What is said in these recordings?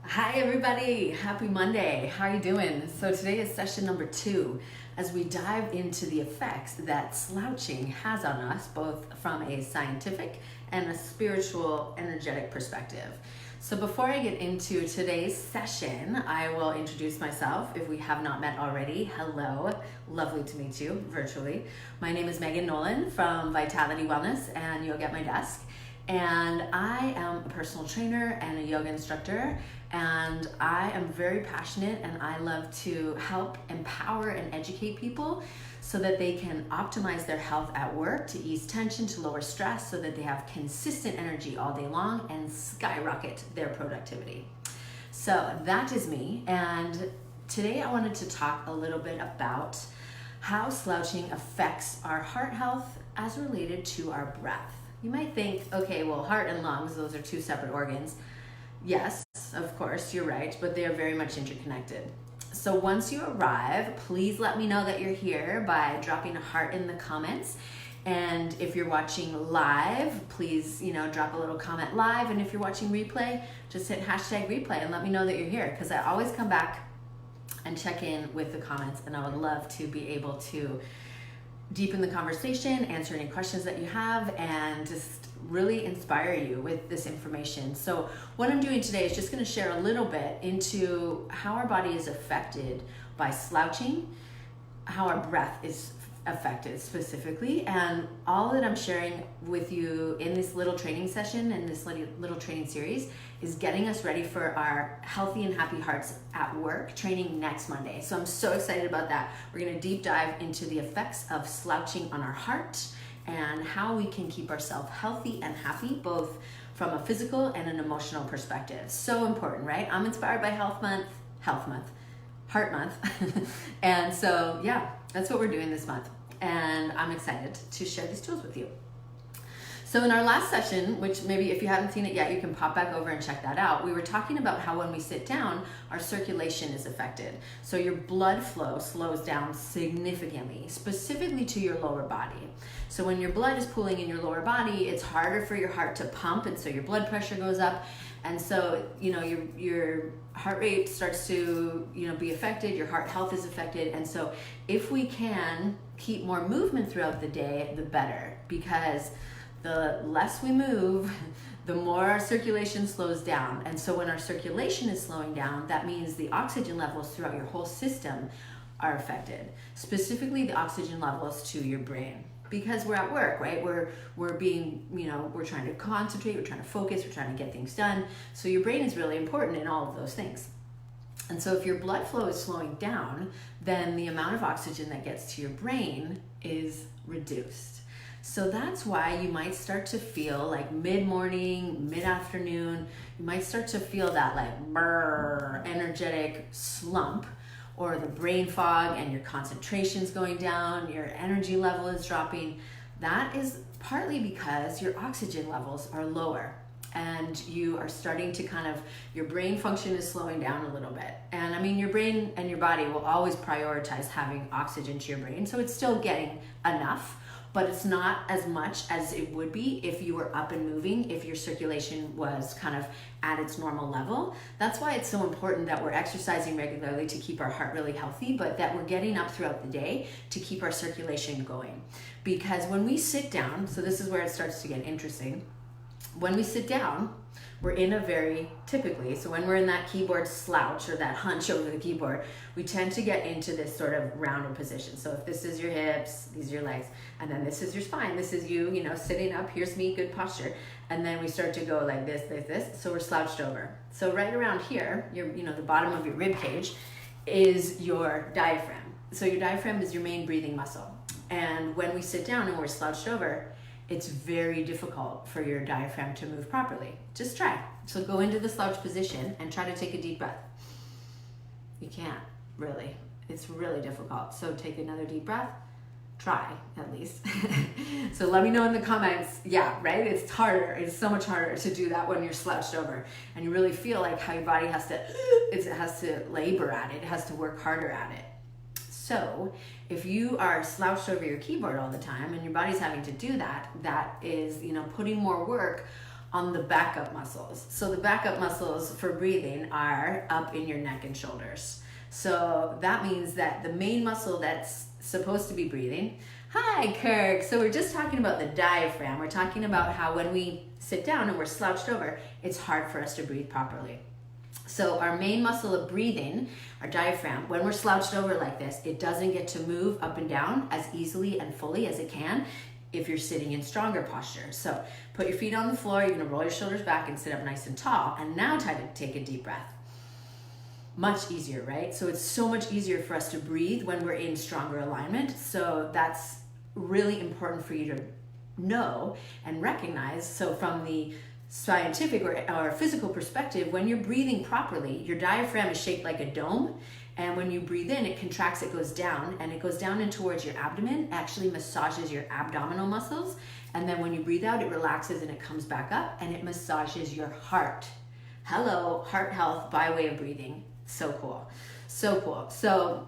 Hi everybody, happy Monday. How are you doing? So today is session number 2 as we dive into the effects that slouching has on us, both from a scientific and a spiritual, energetic perspective. So before I get into today's session, I will introduce myself if we have not met already. Hello, lovely to meet you virtually. My name is Megan Nolan from Vitality Wellness and Yoga at My Desk. And I am a personal trainer and a yoga instructor, and I am very passionate and I love to help empower and educate people so that they can optimize their health at work, to ease tension, to lower stress, so that they have consistent energy all day long and skyrocket their productivity. So that is me, and today I wanted to talk a little bit about how slouching affects our heart health as related to our breath. You might think, okay, well, heart and lungs, those are two separate organs. Yes, of course, you're right, but they are very much interconnected. So once you arrive, please let me know that you're here by dropping a heart in the comments. And if you're watching live, please, drop a little comment live. And if you're watching replay, just hit hashtag replay and let me know that you're here, because I always come back and check in with the comments, and I would love to be able to deepen the conversation, answer any questions that you have, and just really inspire you with this information. So what I'm doing today is just going to share a little bit into how our body is affected by slouching, how our breath is affected specifically, and all that I'm sharing with you in this little training session and this little training series is getting us ready for our Healthy and Happy Hearts at Work training next Monday. So I'm so excited about that. We're going to deep dive into the effects of slouching on our heart and how we can keep ourselves healthy and happy, both from a physical and an emotional perspective. So important, right? I'm inspired by Heart Month. And so, yeah, that's what we're doing this month. And I'm excited to share these tools with you. So in our last session, which maybe if you haven't seen it yet, you can pop back over and check that out. We were talking about how when we sit down, our circulation is affected. So your blood flow slows down significantly, specifically to your lower body. So when your blood is pooling in your lower body, it's harder for your heart to pump, and so your blood pressure goes up. And so, your heart rate starts to, be affected, your heart health is affected. And so if we can keep more movement throughout the day, the better, because the less we move, the more our circulation slows down. And so when our circulation is slowing down, that means the oxygen levels throughout your whole system are affected, specifically the oxygen levels to your brain. Because we're at work, right? We're being, we're trying to concentrate, we're trying to focus, we're trying to get things done. So your brain is really important in all of those things. And so if your blood flow is slowing down, then the amount of oxygen that gets to your brain is reduced. So that's why you might start to feel like mid-morning, mid-afternoon, you might start to feel that like energetic slump, or the brain fog, and your concentration's going down, your energy level is dropping. That is partly because your oxygen levels are lower, and you are starting to your brain function is slowing down a little bit. And I mean, your brain and your body will always prioritize having oxygen to your brain, so it's still getting enough, but it's not as much as it would be if you were up and moving, if your circulation was at its normal level. That's why it's so important that we're exercising regularly to keep our heart really healthy, but that we're getting up throughout the day to keep our circulation going. Because when we sit down, so this is where it starts to get interesting, when we sit down, we're in a so when we're in that keyboard slouch or that hunch over the keyboard, we tend to get into this sort of rounded position. So if this is your hips, these are your legs, and then this is your spine, this is you, sitting up, here's me, good posture. And then we start to go like this. So we're slouched over. So right around here, the bottom of your rib cage is your diaphragm. So your diaphragm is your main breathing muscle. And when we sit down and we're slouched over, it's very difficult for your diaphragm to move properly. Just try. So go into the slouch position and try to take a deep breath. You can't, really. It's really difficult. So take another deep breath. Try, at least. So let me know in the comments. Yeah, right? It's harder. It's so much harder to do that when you're slouched over. And you really feel like how your body has to labor at it. It has to work harder at it. So if you are slouched over your keyboard all the time and your body's having to do that, that is, putting more work on the backup muscles. So the backup muscles for breathing are up in your neck and shoulders. So that means that the main muscle that's supposed to be breathing. Hi, Kirk. So we're just talking about the diaphragm. We're talking about how when we sit down and we're slouched over, it's hard for us to breathe properly. So our main muscle of breathing, our diaphragm, when we're slouched over like this, it doesn't get to move up and down as easily and fully as it can if you're sitting in stronger posture. So put your feet on the floor, you're gonna roll your shoulders back and sit up nice and tall. And now try to take a deep breath. Much easier, right? So it's so much easier for us to breathe when we're in stronger alignment. So that's really important for you to know and recognize. So from the scientific or physical perspective, when you're breathing properly, your diaphragm is shaped like a dome. And when you breathe in, it contracts, it goes down, and it goes down in towards your abdomen, actually massages your abdominal muscles. And then when you breathe out, it relaxes and it comes back up and it massages your heart. Hello, heart health by way of breathing. So cool. So cool. So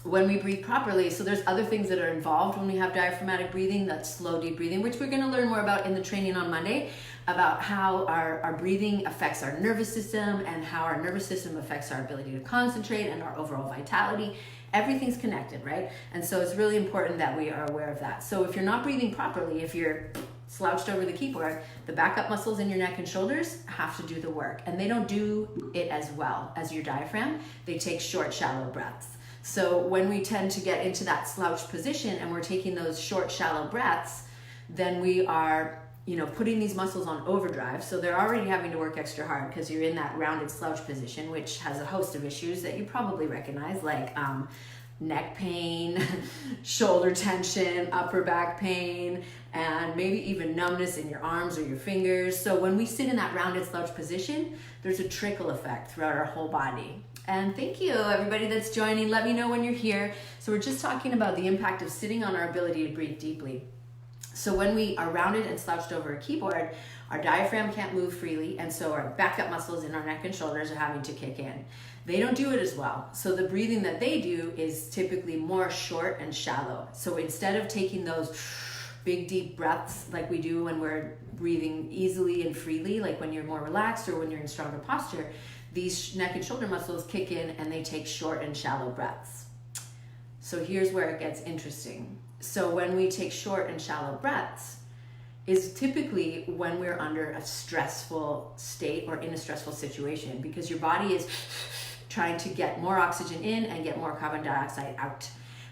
when we breathe properly, so there's other things that are involved when we have diaphragmatic breathing, that's slow, deep breathing, which we're going to learn more about in the training on Monday, about how our breathing affects our nervous system and how our nervous system affects our ability to concentrate and our overall vitality. Everything's connected, right? And so it's really important that we are aware of that. So if you're not breathing properly, if you're slouched over the keyboard, the backup muscles in your neck and shoulders have to do the work. And they don't do it as well as your diaphragm. They take short, shallow breaths. So when we tend to get into that slouched position and we're taking those short, shallow breaths, then we are, putting these muscles on overdrive. So they're already having to work extra hard because you're in that rounded slouch position, which has a host of issues that you probably recognize, like neck pain, shoulder tension, upper back pain, and maybe even numbness in your arms or your fingers. So when we sit in that rounded slouch position, there's a trickle effect throughout our whole body. And thank you, everybody that's joining. Let me know when you're here. So we're just talking about the impact of sitting on our ability to breathe deeply. So when we are rounded and slouched over a keyboard, our diaphragm can't move freely, and so our backup muscles in our neck and shoulders are having to kick in. They don't do it as well. So the breathing that they do is typically more short and shallow. So instead of taking those big deep breaths like we do when we're breathing easily and freely, like when you're more relaxed or when you're in stronger posture, these neck and shoulder muscles kick in and they take short and shallow breaths. So here's where it gets interesting. So when we take short and shallow breaths is typically when we're under a stressful state or in a stressful situation, because your body is trying to get more oxygen in and get more carbon dioxide out.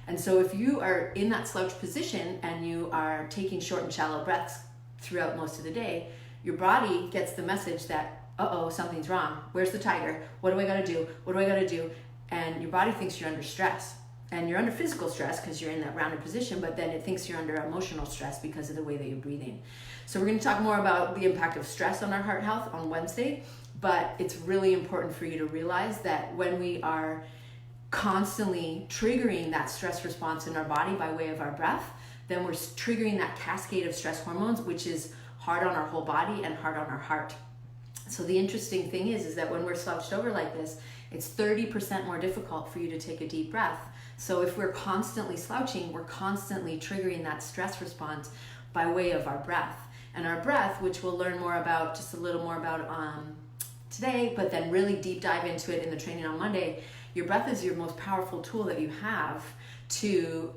And so if you are in that slouch position and you are taking short and shallow breaths throughout most of the day, your body gets the message that, uh-oh, something's wrong. Where's the tiger? What do I gotta do? What do I gotta do? And your body thinks you're under stress. And you're under physical stress because you're in that rounded position, but then it thinks you're under emotional stress because of the way that you're breathing. So we're going to talk more about the impact of stress on our heart health on Wednesday, but it's really important for you to realize that when we are constantly triggering that stress response in our body by way of our breath, then we're triggering that cascade of stress hormones, which is hard on our whole body and hard on our heart. So the interesting thing is that when we're slouched over like this, it's 30% more difficult for you to take a deep breath. So if we're constantly slouching, we're constantly triggering that stress response by way of our breath. And our breath, which we'll learn more about, just a little more about today, but then really deep dive into it in the training on Monday. Your breath is your most powerful tool that you have to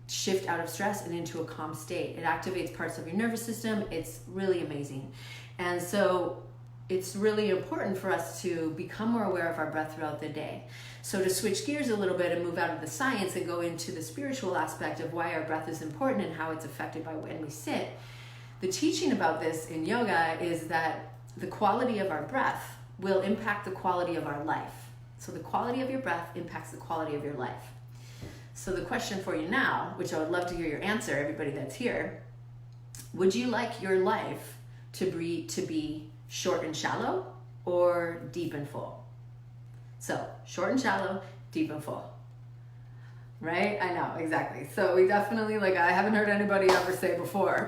shift out of stress and into a calm state. It activates parts of your nervous system. It's really amazing. And so it's really important for us to become more aware of our breath throughout the day. So to switch gears a little bit and move out of the science and go into the spiritual aspect of why our breath is important and how it's affected by when we sit, the teaching about this in yoga is that the quality of our breath will impact the quality of our life. So the quality of your breath impacts the quality of your life. So the question for you now, which I would love to hear your answer, everybody that's here, would you like your life to be short and shallow or deep and full? So short and shallow, deep and full. Right? I know, exactly. So we definitely, I haven't heard anybody ever say before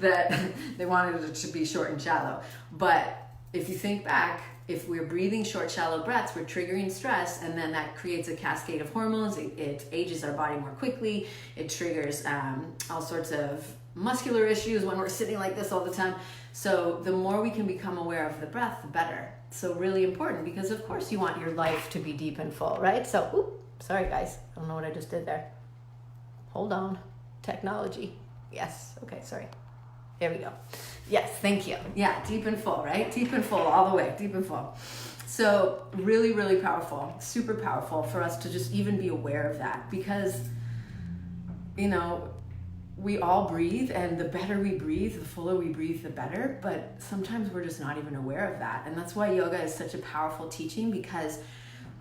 that they wanted it to be short and shallow. But if you think back, if we're breathing short, shallow breaths, we're triggering stress, and then that creates a cascade of hormones. It ages our body more quickly. It triggers all sorts of muscular issues when we're sitting like this all the time. So the more we can become aware of the breath, the better. So really important, because of course you want your life to be deep and full, right? So, sorry guys, I don't know what I just did there. Hold on, technology. Yes, okay, sorry. There we go. Yes, thank you. Yeah, deep and full, right? Deep and full all the way, deep and full. So really, really powerful, super powerful for us to just even be aware of that, because, you know, we all breathe, and the better we breathe, the fuller we breathe, the better. But sometimes we're just not even aware of that. And that's why yoga is such a powerful teaching, because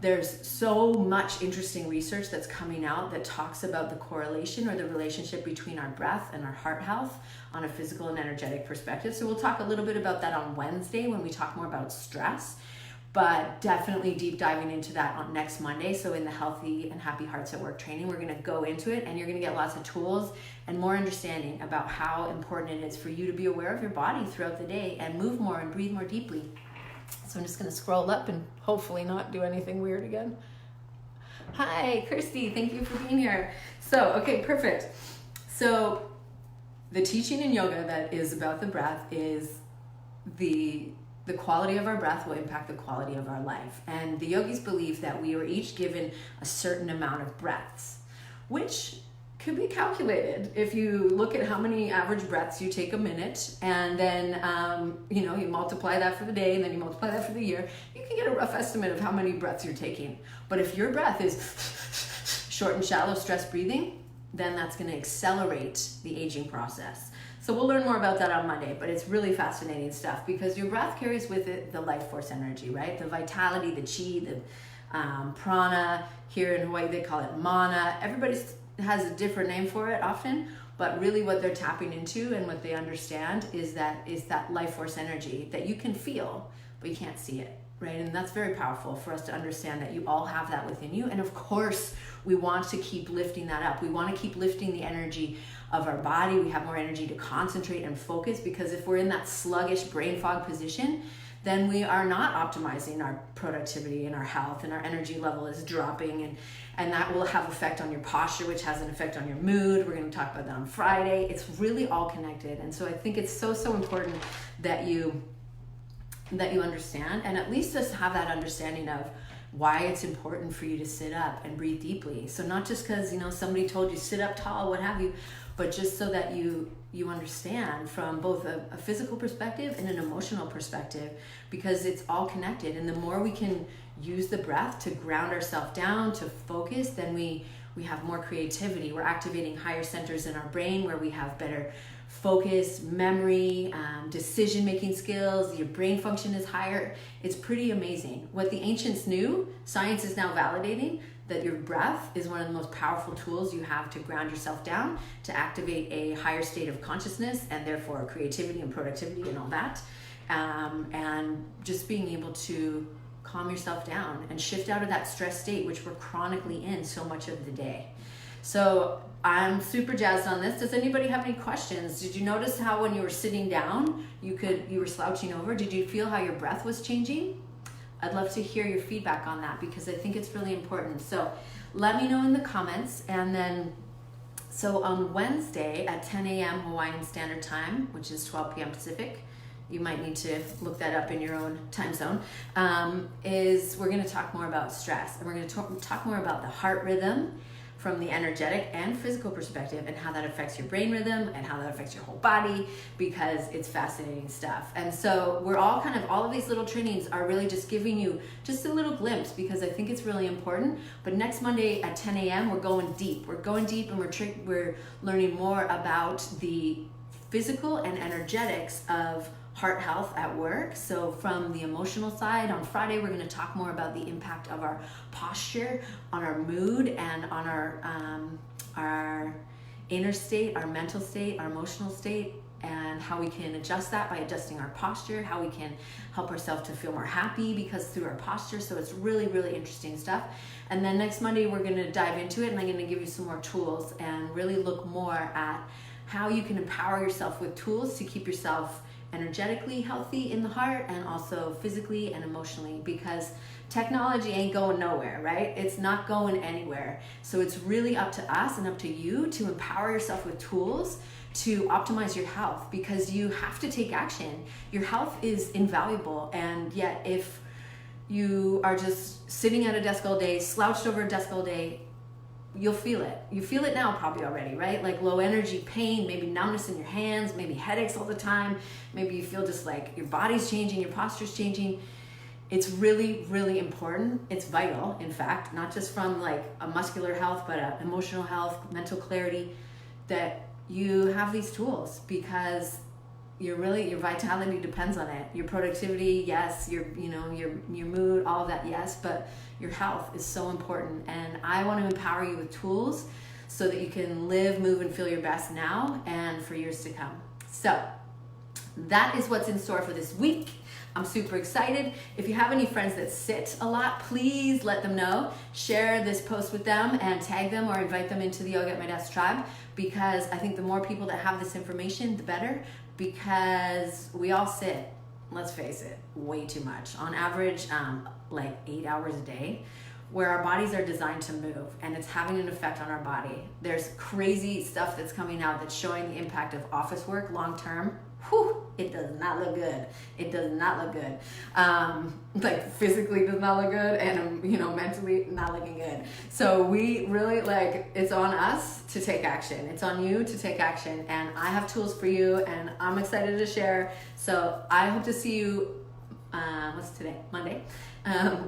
there's so much interesting research that's coming out that talks about the correlation or the relationship between our breath and our heart health on a physical and energetic perspective. So we'll talk a little bit about that on Wednesday when we talk more about stress, but definitely deep diving into that on next Monday. So in the Healthy and Happy Hearts at Work training, we're gonna go into it, and you're gonna get lots of tools and more understanding about how important it is for you to be aware of your body throughout the day and move more and breathe more deeply. So I'm just gonna scroll up and hopefully not do anything weird again. Hi, Kirsty, thank you for being here. So, okay, perfect. So the teaching in yoga that is about the breath is the quality of our breath will impact the quality of our life. And the yogis believe that we are each given a certain amount of breaths, which could be calculated if you look at how many average breaths you take a minute, and then you multiply that for the day, and then you multiply that for the year. You can get a rough estimate of how many breaths you're taking. But if your breath is short and shallow stress breathing, then that's going to accelerate the aging process. So we'll learn more about that on Monday, but it's really fascinating stuff, because your breath carries with it the life force energy, right? The vitality, the chi, the prana. Here in Hawaii, they call it mana. Everybody has a different name for it often, but really what they're tapping into and what they understand is that life force energy that you can feel, but you can't see it, right? And that's very powerful for us to understand that you all have that within you. And of course, we want to keep lifting that up. We want to keep lifting the energy of our body. We have more energy to concentrate and focus, because if we're in that sluggish brain fog position, then we are not optimizing our productivity and our health, and our energy level is dropping, and that will have effect on your posture, which has an effect on your mood. We're going to talk about that on Friday. It's really all connected. And so I think it's so important that you understand, and at least just have that understanding of why it's important for you to sit up and breathe deeply. So not just because somebody told you sit up tall, what have you, but just so that you understand from both a physical perspective and an emotional perspective, because it's all connected. And the more we can use the breath to ground ourselves down, to focus, then we have more creativity. We're activating higher centers in our brain where we have better focus, memory, decision-making skills. Your brain function is higher. It's pretty amazing. What the ancients knew, science is now validating that your breath is one of the most powerful tools you have to ground yourself down, to activate a higher state of consciousness, and therefore creativity and productivity and all that. And just being able to calm yourself down and shift out of that stress state, which we're chronically in so much of the day. So I'm super jazzed on this. Does anybody have any questions? Did you notice how when you were sitting down, you were slouching over? Did you feel how your breath was changing? I'd love to hear your feedback on that, because I think it's really important. So let me know in the comments. And then, so on Wednesday at 10 a.m. Hawaiian Standard Time, which is 12 p.m. Pacific, you might need to look that up in your own time zone, we're going to talk more about stress. And we're going to talk more about the heart rhythm from the energetic and physical perspective, and how that affects your brain rhythm and how that affects your whole body, because it's fascinating stuff. And so we're all of these little trainings are really just giving you just a little glimpse, because I think it's really important. But next Monday at 10 a.m. we're going deep. We're going deep, and we're learning more about the physical and energetics of heart health at work. So from the emotional side, on Friday, we're going to talk more about the impact of our posture on our mood and on our inner state, our mental state, our emotional state, and how we can adjust that by adjusting our posture, how we can help ourselves to feel more happy because through our posture. So it's really, really interesting stuff. And then next Monday, we're going to dive into it, and I'm going to give you some more tools and really look more at how you can empower yourself with tools to keep yourself energetically healthy in the heart and also physically and emotionally, because technology ain't going nowhere, right? It's not going anywhere. So it's really up to us and up to you to empower yourself with tools to optimize your health, because you have to take action. Your health is invaluable, and yet if you are just sitting at a desk all day, slouched over a desk all day, you'll feel it. You feel it now probably already, right? Like low energy, pain, maybe numbness in your hands, maybe headaches all the time. Maybe you feel just like your body's changing, your posture's changing. It's really, really important. It's vital, in fact, not just from like a muscular health, but emotional health, mental clarity, that you have these tools, because your vitality depends on it. Your productivity, yes, your mood, all of that, yes, but your health is so important. And I want to empower you with tools so that you can live, move, and feel your best now and for years to come. So that is what's in store for this week. I'm super excited. If you have any friends that sit a lot, please let them know. Share this post with them and tag them or invite them into the Yoga at My Desk tribe, because I think the more people that have this information, the better, because we all sit, let's face it, way too much. On average, like 8 hours a day, where our bodies are designed to move, and it's having an effect on our body. There's crazy stuff that's coming out that's showing the impact of office work long term. Whew, it does not look good. It does not look good. Like physically does not look good, and mentally not looking good. So we really it's on us to take action. It's on you to take action, and I have tools for you, and I'm excited to share. So I hope to see you, what's today? Monday.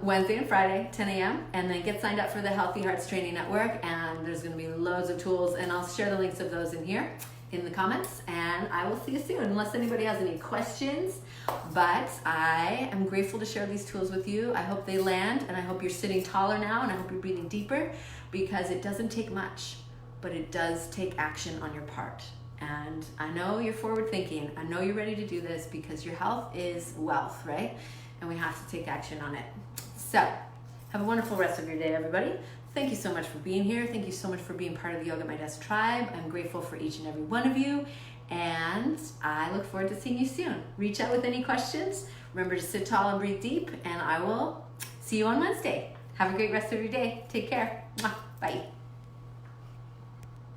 Wednesday and Friday, 10 a.m. And then get signed up for the Healthy Hearts Training Network, and there's going to be loads of tools, and I'll share the links of those in here in the comments, and I will see you soon, unless anybody has any questions. But I am grateful to share these tools with you. I hope they land, and I hope you're sitting taller now, and I hope you're breathing deeper, because it doesn't take much, but it does take action on your part. And I know you're forward thinking. I know you're ready to do this, because your health is wealth, right? And we have to take action on it. So have a wonderful rest of your day, everybody. Thank you so much for being here. Thank you so much for being part of the Yoga at My Desk tribe. I'm grateful for each and every one of you, and I look forward to seeing you soon. Reach out with any questions. Remember to sit tall and breathe deep, and I will see you on Wednesday. Have a great rest of your day. Take care. Bye.